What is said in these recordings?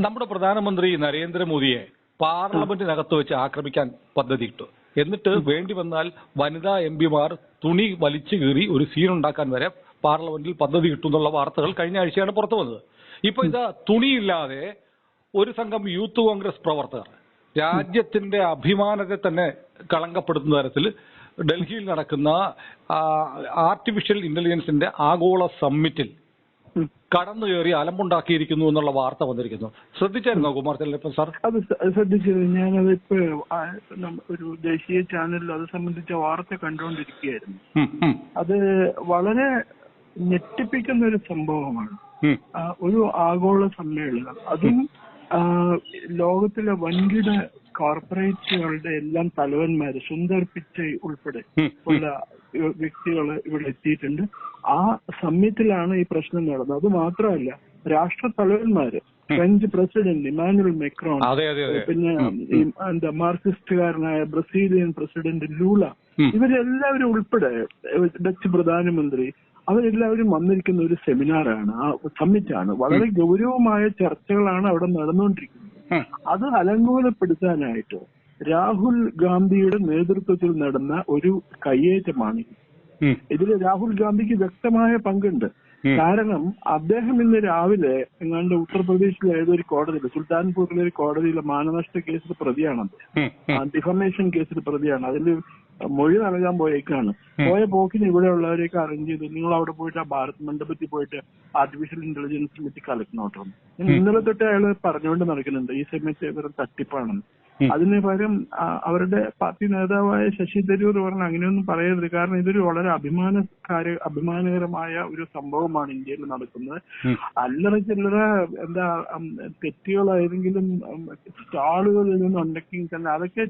നമ്മുടെ പ്രധാനമന്ത്രി നരേന്ദ്രമോദിയെ പാർലമെന്റിനകത്ത് വെച്ച് ആക്രമിക്കാൻ പദ്ധതിയിട്ടു. എന്നിട്ട് വേണ്ടി വന്നാൽ വനിതാ എംപിമാർ തുണി വലിച്ചു കീറി ഒരു സീൻ ഉണ്ടാക്കാൻ വരെ പാർലമെന്റിൽ പദ്ധതി കിട്ടുന്നുള്ള വാർത്തകൾ കഴിഞ്ഞ ആഴ്ചയാണ് പുറത്തു വന്നത്. ഇപ്പൊ ഇതാ തുണിയില്ലാതെ ഒരു സംഘം യൂത്ത് കോൺഗ്രസ് പ്രവർത്തകർ രാജ്യത്തിന്റെ അഭിമാനത്തെ തന്നെ കളങ്കപ്പെടുത്തുന്ന തരത്തിൽ ഡൽഹിയിൽ നടക്കുന്ന ആർട്ടിഫിഷ്യൽ ഇന്റലിജൻസിന്റെ ആഗോള സമ്മിറ്റിൽ കടന്നു കയറി അലമ്പുണ്ടാക്കിയിരിക്കുന്നു എന്നുള്ള വാർത്ത വന്നിരിക്കുന്നു. ശ്രദ്ധിച്ചായിരുന്നോ കുമാർ ചെല്ലപ്പൻ സാർ? അത് ശ്രദ്ധിച്ചത് ഞാനത് ഇപ്പൊ ഒരു ദേശീയ ചാനലിൽ അത് സംബന്ധിച്ച വാർത്ത കണ്ടുകൊണ്ടിരിക്കുകയായിരുന്നു. അത് വളരെ ഞെട്ടിപ്പിക്കുന്ന ഒരു സംഭവമാണ്. ഒരു ആഗോള സമ്മേളനം, അതും ലോകത്തിലെ വൻകിട കോർപ്പറേറ്റുകളുടെ എല്ലാം തലവന്മാര്, സുന്ദർ പിച്ചൈ ഉൾപ്പെടെ ഉള്ള വ്യക്തികൾ ഇവിടെ എത്തിയിട്ടുണ്ട്. ആ സമ്മിറ്റിലാണ് ഈ പ്രശ്നം നടന്നത്. അത് മാത്രമല്ല, രാഷ്ട്ര തലവന്മാര്, ഫ്രഞ്ച് പ്രസിഡന്റ് ഇമാനുവൽ മെക്രോൺ, പിന്നെ മാർക്സിസ്റ്റുകാരനായ ബ്രസീലിയൻ പ്രസിഡന്റ് ലൂള, ഇവരെല്ലാവരും ഉൾപ്പെടെ ഡച്ച് പ്രധാനമന്ത്രി, അവരെല്ലാവരും വന്നിരിക്കുന്ന ഒരു സെമിനാറാണ്, ആ സമ്മിറ്റാണ്. വളരെ ഗൗരവമായ ചർച്ചകളാണ് അവിടെ നടന്നുകൊണ്ടിരിക്കുന്നത്. അത് അലങ്കോലപ്പെടുത്താനായിട്ട് രാഹുൽ ഗാന്ധിയുടെ നേതൃത്വത്തിൽ നടന്ന ഒരു കയ്യേറ്റമാണ്. ഇതിൽ രാഹുൽ ഗാന്ധിക്ക് വ്യക്തമായ പങ്കുണ്ട്. കാരണം അദ്ദേഹം ഇന്ന് രാവിലെ എങ്ങാണ്ട് ഉത്തർപ്രദേശിലെ ഏതൊരു കോടതിയിൽ, സുൽത്താൻപൂരിലെ ഒരു കോടതിയിലെ മാനനഷ്ട കേസിൽ പ്രതിയാണ് അദ്ദേഹം, ഡിഫമേഷൻ കേസിൽ പ്രതിയാണ്. അതിൽ മൊഴി നൽകാൻ പോയേക്കാണ്. പോയ പോക്കിന് ഇവിടെ ഉള്ളവരെയൊക്കെ അറേഞ്ച് ചെയ്തു, നിങ്ങൾ അവിടെ പോയിട്ട് ആ ഭാരത് മണ്ഡപത്തിൽ പോയിട്ട് ആർട്ടിഫിഷ്യൽ ഇന്റലിജൻസ് പറ്റി കലക്കണോട്ടോ. ഇന്നലെ തൊട്ട് അയാൾ പറഞ്ഞുകൊണ്ട് നടക്കുന്നുണ്ട് ഈ സമയത്ത് വെറും തട്ടിപ്പാണെന്ന്. അതിന് പകരം അവരുടെ പാർട്ടി നേതാവായ ശശി തരൂർ പറഞ്ഞു അങ്ങനെയൊന്നും പറയരുത്, കാരണം ഇതൊരു വളരെ അഭിമാനകരമായ ഒരു സംഭവമാണ് ഇന്ത്യയിൽ നടക്കുന്നത്. അല്ലറ ചില്ലറ തെറ്റുകളായതെങ്കിലും സ്റ്റാളുകളിൽ നിന്നുണ്ടെങ്കിൽ തന്നെ അതൊക്കെ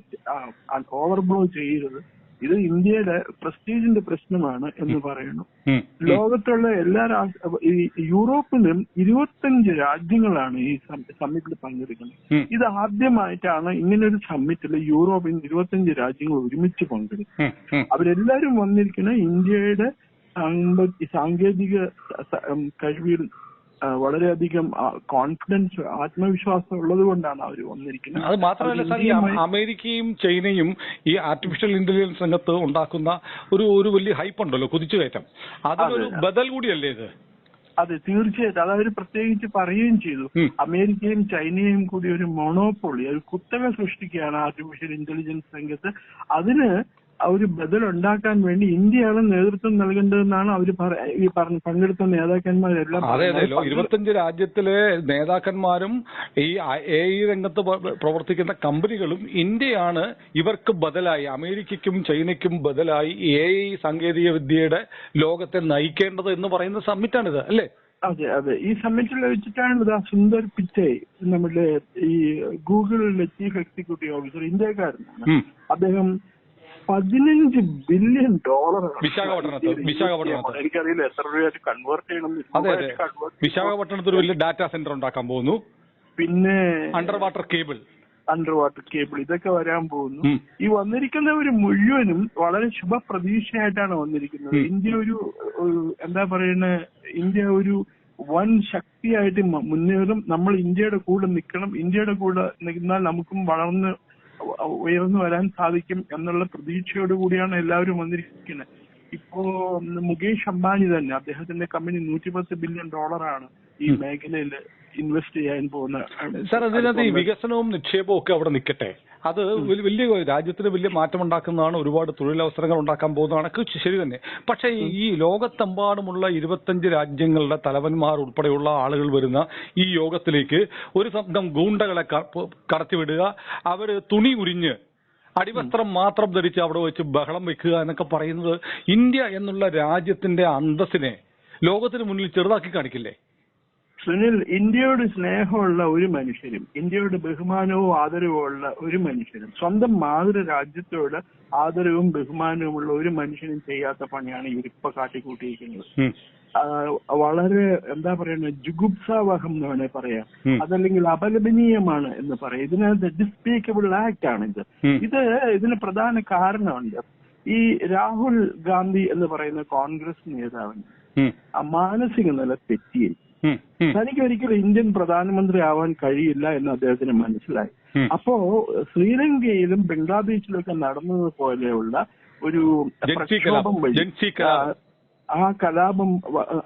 ഓവർബ്ലോ ചെയ്യരുത്. ഇത് ഇന്ത്യയുടെ പ്രസ്റ്റീജിന്റെ പ്രശ്നമാണ് എന്ന് പറയുന്നു. ലോകത്തുള്ള എല്ലാ യൂറോപ്പിലും 25 രാജ്യങ്ങളാണ് ഈ സമ്മിറ്റിൽ പങ്കെടുക്കുന്നത്. ഇത് ആദ്യമായിട്ടാണ് ഇങ്ങനൊരു സമ്മിറ്റിൽ യൂറോപ്പിൽ 25 രാജ്യങ്ങൾ ഒരുമിച്ച് പങ്കെടുക്കുന്നത്. അവരെല്ലാവരും വന്നിരിക്കുന്നത് ഇന്ത്യയുടെ സാങ്കേതിക കഴിവിൽ വളരെയധികം കോൺഫിഡൻസ്, ആത്മവിശ്വാസം ഉള്ളത് കൊണ്ടാണ് അവർ വന്നിരിക്കുന്നത്. അത് മാത്രമല്ല സാർ, ഈ അമേരിക്കയും ചൈനയും ഈ ആർട്ടിഫിഷ്യൽ ഇന്റലിജൻസ് രംഗത്ത് ഉണ്ടാക്കുന്ന ഒരു വലിയ ഹൈപ്പ് ഉണ്ടല്ലോ, കുതിച്ചുകയറ്റം, അതൊരു ബദൽ കൂടിയല്ലേ ഇത്? അതെ, തീർച്ചയായിട്ടും. അത് അവർ പ്രത്യേകിച്ച് പറയുകയും ചെയ്തു. അമേരിക്കയും ചൈനയും കൂടി ഒരു മൊണോപ്പൊളി, ഒരു കുത്തക സൃഷ്ടിക്കുകയാണ് ആർട്ടിഫിഷ്യൽ ഇന്റലിജൻസ് രംഗത്ത്. അതിന് ഒരു ബദൽ ഉണ്ടാക്കാൻ വേണ്ടി ഇന്ത്യയാണ് നേതൃത്വം നൽകേണ്ടതെന്നാണ് അവർ ഈ പങ്കെടുത്ത നേതാക്കന്മാരെല്ലാം. അതെ, 25 രാജ്യത്തിലെ നേതാക്കന്മാരും ഈ AI രംഗത്ത് പ്രവർത്തിക്കുന്ന കമ്പനികളും ഇന്ത്യയാണ് ഇവർക്ക് ബദലായി, അമേരിക്കയ്ക്കും ചൈനയ്ക്കും ബദലായി AI സാങ്കേതിക വിദ്യയുടെ ലോകത്തെ നയിക്കേണ്ടത് എന്ന് പറയുന്ന സമ്മിറ്റാണിത്, അല്ലേ? അതെ അതെ, ഈ സമ്മിറ്റിൽ വെച്ചിട്ടാണ് സുന്ദർ പിച്ചൈ, നമ്മുടെ ഈ ഗൂഗിളിലെ ചീഫ് എക്സിക്യൂട്ടീവ് ഓഫീസർ, ഇന്ത്യക്കാരനാണ്. അദ്ദേഹം $15 ബില്യൺ എനിക്കറിയില്ല എത്ര രൂപയായിട്ട് കൺവേർട്ട് ചെയ്യണം. വിശാഖപട്ടണത്തിൽ വലിയ ഡാറ്റാ സെന്റർ ഉണ്ടാക്കാൻ പോകുന്നു. പിന്നെ അണ്ടർ വാട്ടർ കേബിൾ ഇതൊക്കെ വരാൻ പോകുന്നു. ഈ വന്നിരിക്കുന്നവര് മുഴുവനും വളരെ ശുഭപ്രതീക്ഷയായിട്ടാണ് വന്നിരിക്കുന്നത്. ഇന്ത്യ ഇന്ത്യ ഒരു വൻ ശക്തിയായിട്ട് മുന്നേറും, നമ്മൾ ഇന്ത്യയുടെ കൂടെ നിൽക്കണം, ഇന്ത്യയുടെ കൂടെ നിന്നാൽ നമുക്കും ഉയർന്നു വരാൻ സാധിക്കും എന്നുള്ള പ്രതീക്ഷയോട് കൂടിയാണ് എല്ലാവരും വന്നിരിക്കുന്നത്. ഇപ്പോ മുകേഷ് അംബാനി തന്നെ, അദ്ദേഹത്തിന്റെ കമ്പനി $110 ബില്യൺ ഈ മേഖലയിൽ ഇൻവെസ്റ്റ് ചെയ്യാൻ പോകുന്ന. സാർ, അതിനകത്ത് ഈ വികസനവും നിക്ഷേപവും ഒക്കെ അവിടെ നിൽക്കട്ടെ, അത് വലിയ രാജ്യത്തിന് വലിയ മാറ്റമുണ്ടാക്കുന്നതാണ്, ഒരുപാട് തൊഴിലവസരങ്ങൾ ഉണ്ടാക്കാൻ പോകുന്നതാണ്, ശരി തന്നെ. പക്ഷേ ഈ ലോകത്തെമ്പാടുമുള്ള 25 രാജ്യങ്ങളുടെ തലവന്മാർ ഉൾപ്പെടെയുള്ള ആളുകൾ വരുന്ന ഈ യോഗത്തിലേക്ക് ഒരു സംഘം ഗൂണ്ടകളെ കടത്തിവിടുക, അവര് തുണി ഉരിഞ്ഞ് അടിവസ്ത്രം മാത്രം ധരിച്ച് അവിടെ വെച്ച് ബഹളം വെക്കുക എന്നൊക്കെ പറയുന്നത് ഇന്ത്യ എന്നുള്ള രാജ്യത്തിന്റെ അന്തസ്സിനെ ലോകത്തിന് മുന്നിൽ ചെറുതാക്കി കാണിക്കില്ലേ? സുനിൽ, ഇന്ത്യയോട് സ്നേഹമുള്ള ഒരു മനുഷ്യരും ഇന്ത്യയോട് ബഹുമാനവും ആദരവും ഉള്ള ഒരു മനുഷ്യരും സ്വന്തം മാതൃരാജ്യത്തോട് ആദരവും ബഹുമാനവുമുള്ള ഒരു മനുഷ്യനും ചെയ്യാത്ത പണിയാണ് ഇവരിപ്പോ കാട്ടിക്കൂട്ടിയിരിക്കുന്നത്. വളരെ ജുഗുപ്സാവഹം എന്ന് വേണേൽ പറയാം, അതല്ലെങ്കിൽ അപലപനീയമാണ് എന്ന് പറയാം. ഇതിനകത്ത് ഡിസ്പീക്കബിൾ ആക്ട് ആണ് ഇതിന് പ്രധാന കാരണമുണ്ട്. ഈ രാഹുൽ ഗാന്ധി എന്ന് പറയുന്ന കോൺഗ്രസ് നേതാവിന് മാനസിക നില തെറ്റിയിരിക്കും. തനിക്ക് ഒരിക്കലും ഇന്ത്യൻ പ്രധാനമന്ത്രി ആവാൻ കഴിയില്ല എന്ന് അദ്ദേഹത്തിന് മനസ്സിലായി. അപ്പോ ശ്രീലങ്കയിലും ബംഗ്ലാദേശിലും ഒക്കെ നടന്നതുപോലെയുള്ള ഒരു പ്രക്ഷോഭം വഴി ആ കലാപം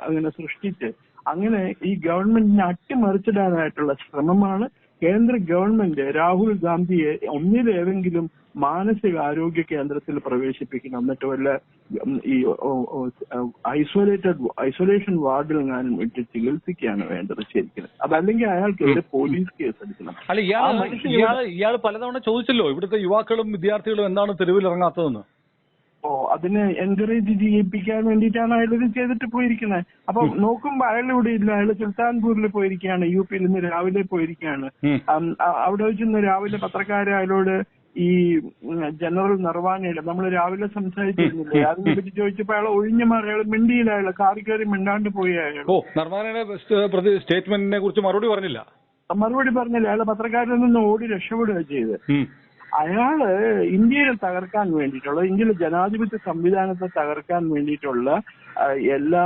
അങ്ങനെ സൃഷ്ടിച്ച് അങ്ങനെ ഈ ഗവൺമെന്റിനെ അട്ടിമറിച്ചിടാനായിട്ടുള്ള ശ്രമമാണ് കേന്ദ്ര ഗവൺമെന്റ് രാഹുൽ ഗാന്ധിയെ ഒന്നിലേതെങ്കിലും മാനസിക ആരോഗ്യ കേന്ദ്രത്തിൽ പ്രവേശിപ്പിക്കണം, എന്നിട്ട് വല്ല ഈ ഐസൊലേഷൻ വാർഡിൽ ഞാനും ഇട്ട് ചികിത്സിക്കുകയാണ് വേണ്ടത് ശരിക്കും. അതല്ലെങ്കിൽ അയാൾക്കെതിരെ പോലീസ് കേസ് എടുക്കണം. അല്ല, ഇയാൾ പലതവണ ചോദിച്ചല്ലോ ഇവിടുത്തെ യുവാക്കളും വിദ്യാർത്ഥികളും എന്താണ് തെരുവിൽ ഇറങ്ങാത്തതെന്ന്. അതിനെ എൻകറേജ് ചെയ്യിപ്പിക്കാൻ വേണ്ടിയിട്ടാണ് അയാൾ ഇത് ചെയ്തിട്ട് പോയിരിക്കുന്നത്. അപ്പൊ നോക്കുമ്പോ അയാൾ ഇവിടെ ഇല്ല, അയാൾ സുൽത്താൻപൂരിൽ പോയിരിക്കുകയാണ്, യുപിയിൽ ഇന്ന് രാവിലെ പോയിരിക്കുകയാണ്. അവിടെ വെച്ച് ഇന്ന് രാവിലെ പത്രക്കാരെ അയാളോട് ഈ ജനറൽ നർവാനയുടെ നമ്മൾ രാവിലെ സംസാരിച്ചിരുന്നില്ലേ, അതിനെ പറ്റി ചോദിച്ചപ്പോ അയാൾ ഒഴിഞ്ഞു മാറി, അയാൾ മിണ്ടിയില്ല, അയാൾ കാറി കയറി മിണ്ടാണ്ട് പോയി. അയാൾ നർവാനയുടെ സ്റ്റേറ്റ്മെന്റിനെ കുറിച്ച് മറുപടി പറഞ്ഞില്ല. അയാൾ പത്രക്കാരിൽ നിന്ന് ഓടി രക്ഷപ്പെടുക ചെയ്ത്. അയാള് ഇന്ത്യയെ തകർക്കാൻ വേണ്ടിയിട്ടുള്ള, ഇന്ത്യയിലെ ജനാധിപത്യ സംവിധാനത്തെ തകർക്കാൻ വേണ്ടിയിട്ടുള്ള എല്ലാ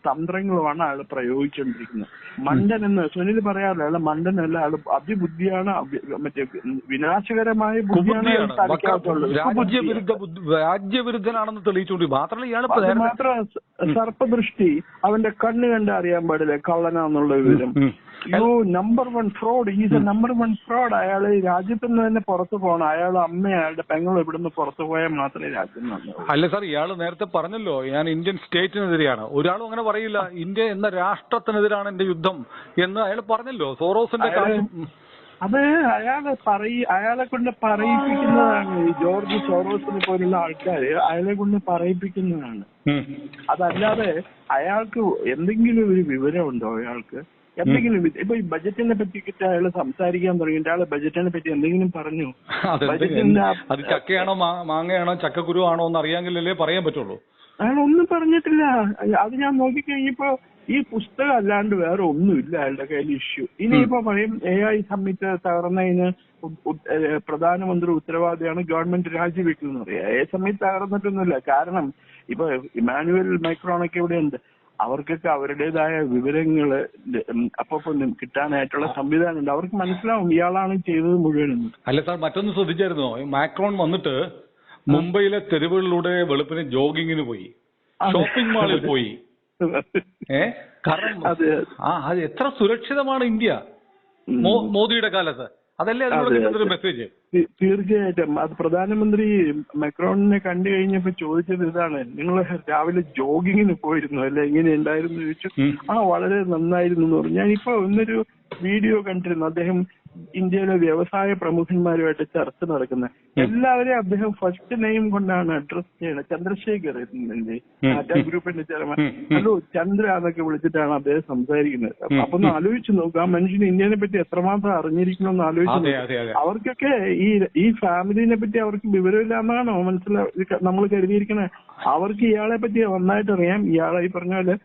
തന്ത്രങ്ങളുമാണ് അയാൾ പ്രയോഗിച്ചുകൊണ്ടിരിക്കുന്നത്. മണ്ടൻ എന്ന് സുനിൽ പറയാറില്ല, അയാൾ മണ്ടനല്ല, അയാൾ അതിബുദ്ധിയാണ്, മറ്റേ വിനാശകരമായ ബുദ്ധിയാണ് രാജ്യവിരുദ്ധനാണെന്ന് തെളിയിച്ചുകൊണ്ട്. മാത്രം സർപ്പദൃഷ്ടി, അവന്റെ കണ്ണ് കണ്ട് അറിയാൻ പാടില്ല കള്ളനാന്നുള്ള വിവരം. Number 1 fraud, is A number 1 fraud. അയാൾ രാജ്യത്ത് നിന്ന് തന്നെ പുറത്തു പോകണം. അയാൾ അമ്മ അയാളുടെ പെങ്ങൾ ഇവിടുന്ന് പുറത്തു പോയാൽ മാത്രമേ രാജ്യം നന്നാവൂ. അല്ല സാർ, ഇയാൾ നേരത്തെ പറഞ്ഞല്ലോ ഞാൻ ഇന്ത്യൻ സ്റ്റേറ്റിനെതിരെയാണ്. ഒരാളും അങ്ങനെ പറയില്ല, ഇന്ത്യ എന്ന രാഷ്ട്രത്തിനെതിരാണ് എന്റെ യുദ്ധം എന്ന് അയാൾ പറഞ്ഞല്ലോ. സോറോസിന്റെ അത് അയാളെ കൊണ്ട് പറയിപ്പിക്കുന്നതാണ്. ഈ ജോർജ് സോറോസിനെ പോലുള്ള ആൾക്കാര് അയാളെ കൊണ്ട് പറയിപ്പിക്കുന്നതാണ്. അതല്ലാതെ അയാൾക്ക് എന്തെങ്കിലും ഒരു വിവരമുണ്ടോ? അയാൾക്ക് എന്തെങ്കിലും ഇപ്പൊ ഈ ബജറ്റിനെ പറ്റിയിട്ട് അയാൾ സംസാരിക്കാൻ തുടങ്ങിയിട്ട് അയാൾ ബജറ്റിനെ പറ്റി എന്തെങ്കിലും പറഞ്ഞു? അത് ചക്കയാണോ മാങ്ങയാണോ ചക്കക്കുരു ആണോ എന്ന് അറിയാമെങ്കിലല്ലേ പറയാൻ പറ്റുള്ളൂ. അയാൾ ഒന്നും പറഞ്ഞിട്ടില്ല. അത് ഞാൻ നോക്കിക്കഴിഞ്ഞപ്പോ ഈ പുസ്തകം അല്ലാണ്ട് വേറെ ഒന്നുമില്ല അയാളുടെ കയ്യിൽ ഇഷ്യൂ. ഇനിയിപ്പോ പറയും AI സമ്മിറ്റ് തകർന്നതിന് പ്രധാനമന്ത്രി ഉത്തരവാദിയാണ്, ഗവൺമെന്റ് രാജിവെക്കുമെന്ന് പറയാം. AI സമ്മിറ്റ് തകർന്നിട്ടൊന്നുമില്ല. കാരണം ഇപ്പൊ ഇമാനുവൽ മൈക്രോണൊക്കെ ഇവിടെ ഉണ്ട്. അവർക്കൊക്കെ അവരുടേതായ വിവരങ്ങള് അപ്പൊ കിട്ടാനായിട്ടുള്ള സംവിധാനം ഉണ്ട്. അവർക്ക് മനസ്സിലാവും ഇയാളാണ് ചെയ്തത് മുഴുവനും. അല്ല സാർ, മറ്റൊന്ന് ശ്രദ്ധിച്ചായിരുന്നോ? മാക്രോൺ വന്നിട്ട് മുംബൈയിലെ തെരുവുകളിലൂടെ വെളുപ്പിന് ജോഗിങ്ങിന് പോയി, ഷോപ്പിംഗ് മാളിൽ പോയി. കാരണം അത് എത്ര സുരക്ഷിതമാണ് ഇന്ത്യ മോദിയുടെ കാലത്ത്. അതല്ലേ അതിലൂടെ കിട്ടുന്നൊരു മെസ്സേജ്. തീർച്ചയായിട്ടും. അത് പ്രധാനമന്ത്രി മെക്രോണിനെ കണ്ടു കഴിഞ്ഞപ്പോ ചോദിച്ചത് ഇതാണ്, നിങ്ങൾ രാവിലെ ജോഗിങ്ങിന് പോയിരുന്നു അല്ലെ, എങ്ങനെ ഉണ്ടായിരുന്നു ചോദിച്ചു. വളരെ നന്നായിരുന്നു എന്ന് പറഞ്ഞു. ഞാനിപ്പോ ഇന്നൊരു വീഡിയോ കണ്ടിരുന്നു. അദ്ദേഹം ഇന്ത്യയിലെ വ്യവസായ പ്രമുഖന്മാരുമായിട്ട് ചർച്ച നടക്കുന്നത്. എല്ലാവരെയും അദ്ദേഹം ഫസ്റ്റ് നെയിം കൊണ്ടാണ് അഡ്രസ് ചെയ്യുന്നത്. ചന്ദ്രശേഖർ ടാറ്റ ഗ്രൂപ്പിന്റെ ചെയർമാൻ, ഹലോ ചന്ദ്ര എന്നൊക്കെ വിളിച്ചിട്ടാണ് അദ്ദേഹം സംസാരിക്കുന്നത്. അപ്പൊ ഒന്ന് ആലോചിച്ച് നോക്കുക, ആ മനുഷ്യന് ഇന്ത്യനെ പറ്റി എത്രമാത്രം അറിഞ്ഞിരിക്കണമെന്ന് ആലോചിച്ച് നോക്കുക. അവർക്കൊക്കെ ഈ ഫാമിലിനെ പറ്റി അവർക്ക് വിവരമില്ല എന്നാണോ നമ്മൾ കരുതിയിരിക്കണേ? അവർക്ക് ഇയാളെ പറ്റി നന്നായിട്ട് അറിയാം. ഇയാളെ ഈ പറഞ്ഞ പോലെ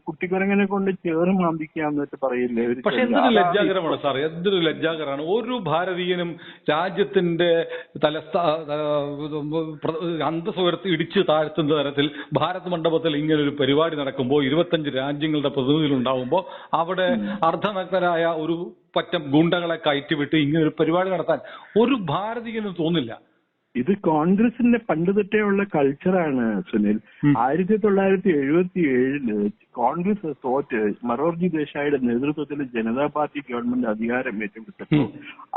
കുട്ടിക്കുരങ്ങനെ കൊണ്ട് ചേറ് മാന്തിക്കാന്നിട്ട് പറയില്ലേ. പക്ഷെ എന്തൊരു ലജ്ജാകരമാണ് സാർ, എന്തൊരു ലജ്ജാകരമാണ്. ഒരു ഭാരതീയനും രാജ്യത്തിന്റെ അന്തസ്സുയർത്തി ഇടിച്ചു താഴ്ത്തുന്ന തരത്തിൽ ഭാരത് മണ്ഡപത്തിൽ ഇങ്ങനെ ഒരു പരിപാടി നടക്കുമ്പോൾ 25 രാജ്യങ്ങളുടെ പ്രതിനിധികൾ ഉണ്ടാവുമ്പോൾ അവിടെ അർദ്ധനഗ്നരായ ഒരു പറ്റം ഗുണ്ടകളെ കയറ്റിവിട്ട് ഇങ്ങനെ ഒരു പരിപാടി നടത്താൻ ഒരു ഭാരതീയനും തോന്നില്ല. ഇത് കോൺഗ്രസിന്റെ പണ്ട് തൊട്ടേ ഉള്ള കൾച്ചറാണ് സുനിൽ. 1977 കോൺഗ്രസ് തോറ്റ് മൊറാർജി ദേശായിയുടെ നേതൃത്വത്തിൽ ജനതാ പാർട്ടി ഗവൺമെന്റ് അധികാരം ഏറ്റെടുത്തപ്പോൾ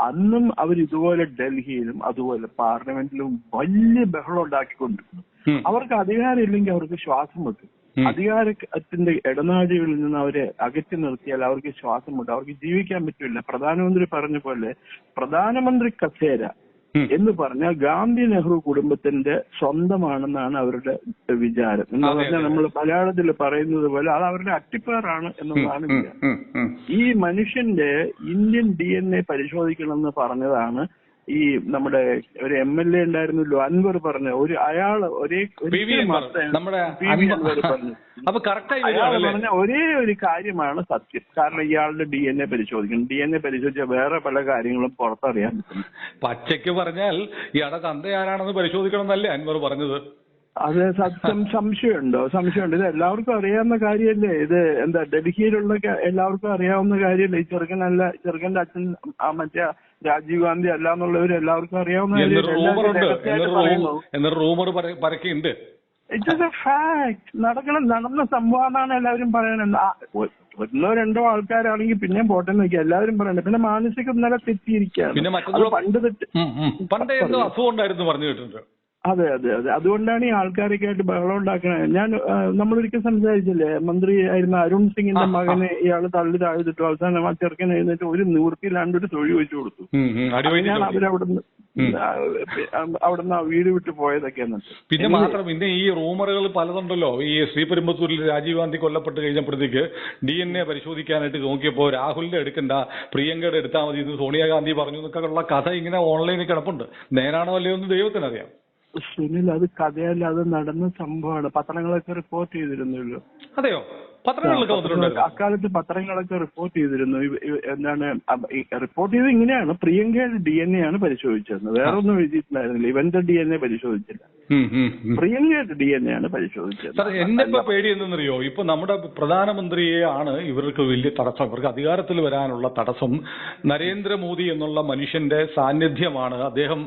അന്നും അവർ ഇതുപോലെ ഡൽഹിയിലും അതുപോലെ പാർലമെന്റിലും വലിയ ബഹളം ഉണ്ടാക്കിക്കൊണ്ടിരുന്നു. അവർക്ക് അധികാരം ഇല്ലെങ്കിൽ അവർക്ക് ശ്വാസം മുട്ടും. അധികാരത്തിന്റെ ഇടനാഴികളിൽ നിന്ന് അവരെ അകറ്റി നിർത്തിയാൽ അവർക്ക് ശ്വാസം മുട്ടും, അവർക്ക് ജീവിക്കാൻ പറ്റില്ല. പ്രധാനമന്ത്രി പറഞ്ഞ പോലെ പ്രധാനമന്ത്രി കസേര എന്ന് പറഞ്ഞാൽ ഗാന്ധി നെഹ്റു കുടുംബത്തിന്റെ സ്വന്തമാണെന്നാണ് അവരുടെ വിചാരം. എന്ന് പറഞ്ഞാൽ നമ്മൾ മലയാളത്തിൽ പറയുന്നത് പോലെ അത് അവരുടെ അട്ടിപ്പേറാണ് എന്നുള്ളതാണ് വിചാരം. ഈ മനുഷ്യന്റെ ഇന്ത്യൻ DNA പരിശോധിക്കണമെന്ന് പറഞ്ഞതാണ് ഈ നമ്മുടെ ഒരു MLA ഉണ്ടായിരുന്നല്ലോ അൻവർ പറഞ്ഞ അയാൾ പറഞ്ഞ ഒരേ ഒരു കാര്യമാണ് സത്യം. കാരണം ഇയാളുടെ DNA പരിശോധിക്കണം. DNA പരിശോധിച്ചാൽ വേറെ പല കാര്യങ്ങളും പുറത്തറിയാൻ പറ്റും. പച്ചയ്ക്ക് പറഞ്ഞാൽ ഇയാളുടെ തന്ത ആരാണെന്ന് പരിശോധിക്കണം എന്നല്ലേ അൻവർ പറഞ്ഞത്? അത് സംശയമുണ്ടോ? ഇത് എല്ലാവർക്കും അറിയാവുന്ന കാര്യമല്ലേ? ഇത് എന്താ ഡൽഹിയിലുള്ള എല്ലാവർക്കും അറിയാവുന്ന കാര്യമല്ലേ? ഈ ചെറുക്കന്റെ അച്ഛൻ മറ്റേ രാജീവ് ഗാന്ധി അല്ല എന്നുള്ളവർ എല്ലാവർക്കും അറിയാവുന്ന കാര്യമുണ്ട്. It is A fact. നടന്ന സംഭവമാണ് എല്ലാവരും പറയുന്നത്. ഒന്നോ രണ്ടോ ആൾക്കാരാണെങ്കിൽ പിന്നെയും പോട്ടെന്ന് വെക്കുക, എല്ലാവരും പറയണ്ട. പിന്നെ മാനസിക നില തെറ്റിയിരിക്കുകയാണ്. പണ്ട് എന്തോ അസുഖം ഉണ്ടായിരുന്നു പറഞ്ഞു കേട്ടിട്ടുണ്ട്. അതെ. അതുകൊണ്ടാണ് ഈ ആൾക്കാരൊക്കെ ആയിട്ട് ബഹളം ഉണ്ടാക്കുന്നത്. ഞാൻ നമ്മളൊരിക്കൽ സംസാരിച്ചില്ലേ, മന്ത്രി ആയിരുന്ന അരുൺ സിംഗിന്റെ മകനെ ഇയാൾ തള്ളി താഴ്ത്തിട്ടു. അവസാനം ആ ചെറുക്കൻ എഴുന്നേറ്റ് ഒരു നിവൃത്തിയില്ലാണ്ട് ഒരു തൊഴി വെച്ചു കൊടുത്തു. ഞാൻ അവരവിടുന്ന് വീട് വിട്ട് പോയതൊക്കെ. പിന്നെ മാത്രം പിന്നെ ഈ റൂമറുകൾ പലതുണ്ടല്ലോ. ഈ ശ്രീപെരുമ്പത്തൂരിൽ രാജീവ് ഗാന്ധി കൊല്ലപ്പെട്ട് കഴിഞ്ഞപ്പോഴത്തേക്ക് DNA പരിശോധിക്കാനായിട്ട് നോക്കിയപ്പോ രാഹുലിന്റെ എടുക്കണ്ട, പ്രിയങ്കയുടെ എടുത്താൽ മതി എന്ന് സോണിയാഗാന്ധി പറഞ്ഞു എന്നൊക്കെ ഉള്ള കഥ ഇങ്ങനെ ഓൺലൈനിൽ കിടപ്പുണ്ട്. നേരാണോ അല്ലയോ എന്ന് ദൈവത്തിനറിയാം. സുനിൽ, അത് കഥയല്ല, അത് നടന്ന സംഭവമാണ്. പത്രങ്ങളൊക്കെ റിപ്പോർട്ട് ചെയ്തിരുന്നല്ലോ. അതെയോ? അക്കാലത്ത് പത്രങ്ങളൊക്കെ റിപ്പോർട്ട് ചെയ്തിരുന്നു. എന്താണ് റിപ്പോർട്ട് ചെയ്ത് ഇങ്ങനെയാണ്, പ്രിയങ്കയുടെ DNA ആണ് പരിശോധിച്ചിരുന്നത്. വേറൊന്നും എഴുതിയിട്ടുണ്ടായിരുന്നില്ല. ഇവന്റെ DNA പരിശോധിച്ചില്ല, പ്രിയങ്കയുടെ DNA ആണ് പരിശോധിച്ചത്. എന്റെ ഇപ്പൊ പേടി എന്തെന്നറിയോ? ഇപ്പൊ നമ്മുടെ പ്രധാനമന്ത്രിയെ ആണ് ഇവർക്ക് വലിയ തടസ്സം. ഇവർക്ക് അധികാരത്തിൽ വരാനുള്ള തടസ്സം നരേന്ദ്രമോദി എന്നുള്ള മനുഷ്യന്റെ സാന്നിധ്യമാണ്. അദ്ദേഹം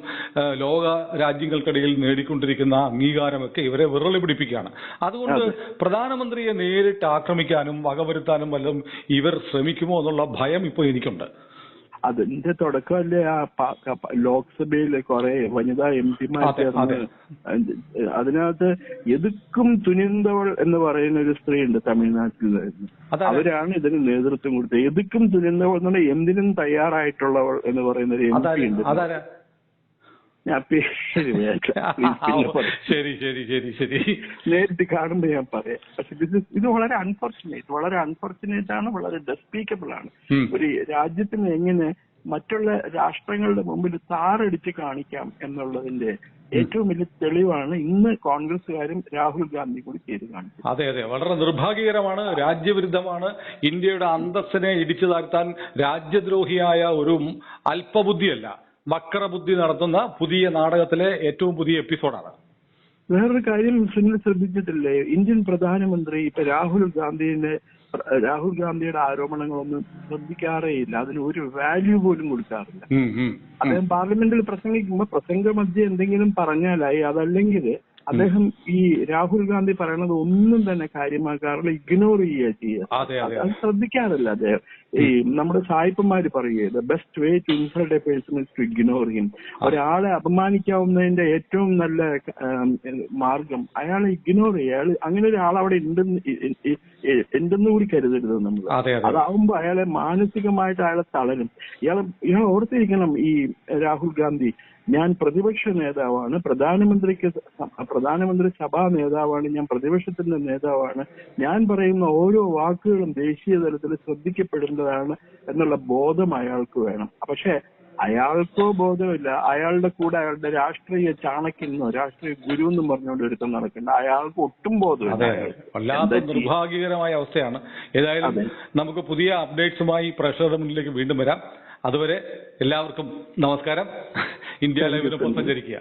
ലോക രാജ്യങ്ങൾക്കിടയിൽ നേടിക്കൊണ്ടിരിക്കുന്ന അംഗീകാരമൊക്കെ ഇവരെ വിറളി പിടിപ്പിക്കുകയാണ്. അതുകൊണ്ട് പ്രധാനമന്ത്രിയെ നേരിട്ട് ആക്രമിക്കാനും വകവരുത്താനും വല്ലതും ഇവർ ശ്രമിക്കുമോ എന്നുള്ള ഭയം ഇപ്പോൾ എനിക്കുണ്ട്. അതിന്റെ തുടക്കമല്ലേ ആ ലോക്സഭയിലെ കുറെ വനിതാ MP-മാർ ചേർന്ന് അതിനകത്ത് എതുക്കും തുനിന്തവൾ എന്ന് പറയുന്ന ഒരു സ്ത്രീ ഉണ്ട് തമിഴ്നാട്ടിൽ. അവരാണ് ഇതിന് നേതൃത്വം കൊടുത്തത്. എതുക്കും തുനിന്തവൾ എന്ന് പറഞ്ഞാൽ എന്തിനും തയ്യാറായിട്ടുള്ളവൾ എന്ന് പറയുന്ന ഒരു MP ഉണ്ട്. നേരിട്ട് കാണുമ്പോ ഞാൻ പറയാം. പക്ഷെ ഇത് വളരെ അൺഫോർച്ചുനേറ്റ് ആണ്, വളരെ ഡെസ്പീക്കബിൾ ആണ്. ഒരു രാജ്യത്തിന് എങ്ങനെ മറ്റുള്ള രാഷ്ട്രങ്ങളുടെ മുമ്പിൽ താറടിച്ച് കാണിക്കാം എന്നുള്ളതിന്റെ ഏറ്റവും വലിയ തെളിവാണ് ഇന്ന് കോൺഗ്രസുകാരും രാഹുൽ ഗാന്ധി കൂടി ചെയ്ത് കാണിച്ചത്. അതെ, വളരെ നിർഭാഗ്യകരമാണ്, രാജ്യവിരുദ്ധമാണ്. ഇന്ത്യയുടെ അന്തസ്സിനെ ഇടിച്ചു താഴ്ത്താൻ രാജ്യദ്രോഹിയായ ഒരു അല്പബുദ്ധിയല്ല, വക്രബുദ്ധി നടത്തുന്ന പുതിയ നാടകത്തിലെ ഏറ്റവും പുതിയ എപ്പിസോഡാണ്. വേറൊരു കാര്യം സുനിൽ ശ്രദ്ധിച്ചിട്ടില്ലേ? ഇന്ത്യൻ പ്രധാനമന്ത്രി ഇപ്പൊ രാഹുൽ ഗാന്ധിയുടെ ആരോപണങ്ങളൊന്നും ശ്രദ്ധിക്കാറേയില്ല. അതിന് ഒരു വാല്യൂ പോലും കൊടുക്കാറില്ല. അദ്ദേഹം പാർലമെന്റിൽ പ്രസംഗിക്കുമ്പോൾ പ്രസംഗമധ്യേ എന്തെങ്കിലും പറഞ്ഞാലായി. അതല്ലെങ്കിൽ അദ്ദേഹം ഈ രാഹുൽ ഗാന്ധി പറയണത് ഒന്നും തന്നെ കാര്യമാക്കാറില്ല, ഇഗ്നോർ ചെയ്യുക. അത് ശ്രദ്ധിക്കാറില്ല അദ്ദേഹം. ഈ നമ്മുടെ സായിപ്പന്മാര് പറയുക, the best way to insult a person is to ignore him. ഒരാളെ അപമാനിക്കാവുന്നതിന്റെ ഏറ്റവും നല്ല മാർഗം അയാളെ ഇഗ്നോർ ചെയ്യുക. അങ്ങനെ ഒരാൾ അവിടെ ഉണ്ടെന്ന് കൂടി കരുതരുത് നമ്മൾ. അതാവുമ്പോ അയാളെ മാനസികമായിട്ട് അയാളെ തളരും. ഇയാൾ ഓർത്തിരിക്കണം, ഈ രാഹുൽ ഗാന്ധി, ഞാൻ പ്രതിപക്ഷ നേതാവാണ്, പ്രധാനമന്ത്രി സഭാ നേതാവാണ്, ഞാൻ പ്രതിപക്ഷത്തിന്റെ നേതാവാണ്. ഞാൻ പറയുന്ന ഓരോ വാക്കുകളും ദേശീയ തലത്തിൽ ശ്രദ്ധിക്കപ്പെടേണ്ടതാണ് എന്നുള്ള ബോധം അയാൾക്ക് വേണം. പക്ഷെ അയാൾക്കോ ബോധമില്ല. അയാളുടെ കൂടെ അയാളുടെ രാഷ്ട്രീയ ചാണക്യനോ രാഷ്ട്രീയ ഗുരു എന്നും പറഞ്ഞുകൊണ്ട് ഒരുത്തം നടക്കുന്നുണ്ട്. അയാൾക്ക് ഒട്ടും ബോധമില്ല. വല്ലാത്ത നിർഭാഗ്യകരമായ അവസ്ഥയാണ്. ഏതായാലും നമുക്ക് പുതിയ അപ്ഡേറ്റ്സുമായി പ്രേക്ഷകരുടെ മുന്നിലേക്ക് വീണ്ടും വരാം. അതുവരെ എല്ലാവർക്കും നമസ്കാരം. ഇന്ത്യ ലൈവിനൊപ്പം സഞ്ചരിക്കുക.